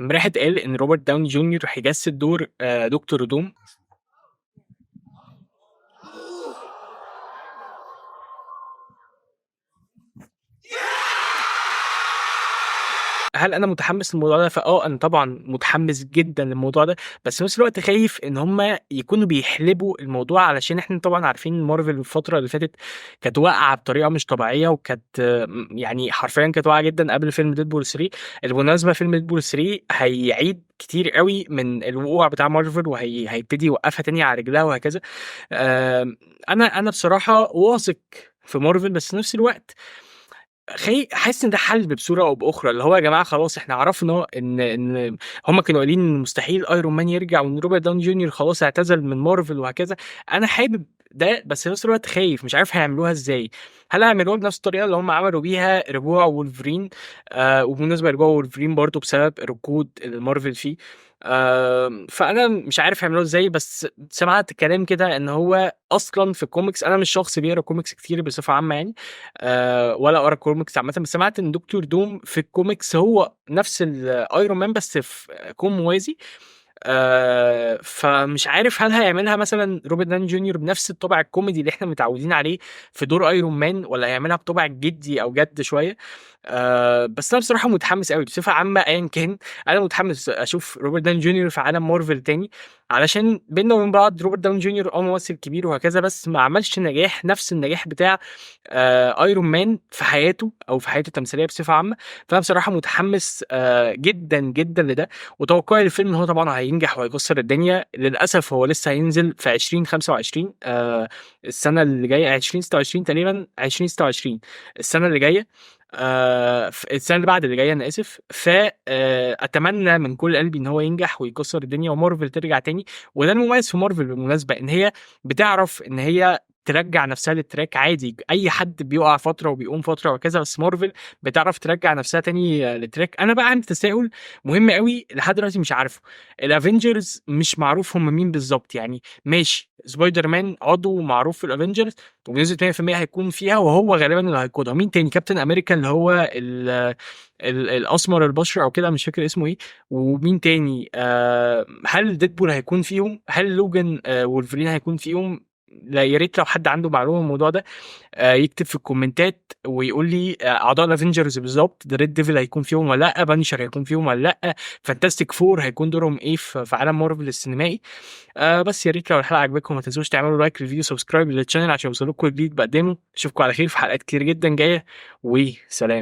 امبارح اتقال ان روبرت داوني جونيور هيجسد دور دكتور دوم. هل انا متحمس للموضوع ده؟ انا طبعا متحمس جدا للموضوع ده، بس في نفس الوقت خايف ان هم يكونوا بيحلبوا الموضوع، علشان احنا طبعا عارفين مارفل الفتره اللي فاتت كانت واقعه بطريقه مش طبيعيه، وكانت يعني حرفيا كانت واقعه جدا قبل فيلم ديدبول 3. بالمناسبه فيلم ديدبول 3 هيعيد كتير قوي من الوقوع بتاع مارفل، وهيبتدي يوقفها تاني على رجلها وهكذا. انا بصراحه واثق في مارفل، بس في نفس الوقت حاسس ان ده حل بصوره او باخرى، اللي هو يا جماعه خلاص احنا عرفنا ان هم كانوا قايلين ان مستحيل ايرون مان يرجع، وان روبرت داون جونيور خلاص اعتزل من مارفل وهكذا. انا حابب ده، بس في نفس الوقت خايف مش عارف هيعملوها ازاي. هل هيعملوها بنفس الطريقه اللي هم عملوا بيها رجوع وولفرين؟ وبالنسبه لرجوع وولفرين برضه بسبب ركود المارفل فيه. فانا مش عارف هيعملوها ازاي، بس سمعت كلام كده ان هو اصلا في الكوميكس، انا مش شخص بيقرا كوميكس كتير بصفه عامه يعني، ولا اقرا كوميكس عامه، بس سمعت ان دكتور دوم في الكوميكس هو نفس الايرون مان بس في كون موازي. فمش عارف هل هيعملها مثلا روبرت دان جونيور بنفس الطابع الكوميدي اللي احنا متعودين عليه في دور ايرون مان، ولا هيعملها بطابع جدي او جد شويه. بس انا بصراحه متحمس قوي بصفه عامه ايا كان. انا متحمس اشوف روبرت دان جونيور في عالم مارفل تاني، علشان بيننا وبين بعض روبرت داون جونيور ممثل كبير وهكذا، بس ما عملش نجاح نفس النجاح بتاع ايرون مان في حياته او في حياته التمثيليه بصفه عامه. فانا بصراحه متحمس جدا جدا لده، وتوقعي للفيلم ان هو طبعا هينجح وهيكسر الدنيا. للاسف هو لسه هينزل في 2025، السنه اللي جايه 2026 تقريبا، 2026 السنه اللي جايه، السنه اللي بعد اللي جايه انا اسف. فاتمنى من كل قلبي ان هو ينجح ويكسر الدنيا ومارفل ترجع تاني. وده المميز في مارفل بالمناسبه، ان هي بتعرف ان هي ترجع نفسها للتراك عادي. اي حد بيقع فتره وبيقوم فتره وكذا، بس مارفل بتعرف ترجع نفسها تاني للتراك. انا بقى عندي تساؤل مهم قوي لحد دلوقتي مش عارفه. الافنجرز مش معروف هم مين بالظبط يعني. ماشي، سبايدر مان عضو معروف في الافنجرز وبنسبه 100% هيكون فيها، وهو غالبا اللي هيقودها. مين تاني؟ كابتن امريكا اللي هو الاسمر البشره او كده، مش فاكر اسمه ايه. ومين تاني؟ هل ديدبول هيكون فيهم؟ هل لوجان وولفرين هيكون فيهم؟ لا، يا ريت لو حد عنده معلومه عن الموضوع ده يكتب في الكومنتات ويقول لي اعضاء الافنجرز بالظبط ده ريد ديفل هيكون فيهم ولا لا، بانشر هيكون فيهم ولا لا، فانتاستيك فور هيكون دورهم ايه في عالم مارفل السينمائي. بس يا ريت لو الحلقه عجبتكم ما تنسوش تعملوا لايك للفيديو، سبسكرايب للشانل عشان يوصلكم جديد بقدمه. اشوفكم على خير في حلقات كتير جدا جايه، وسلام.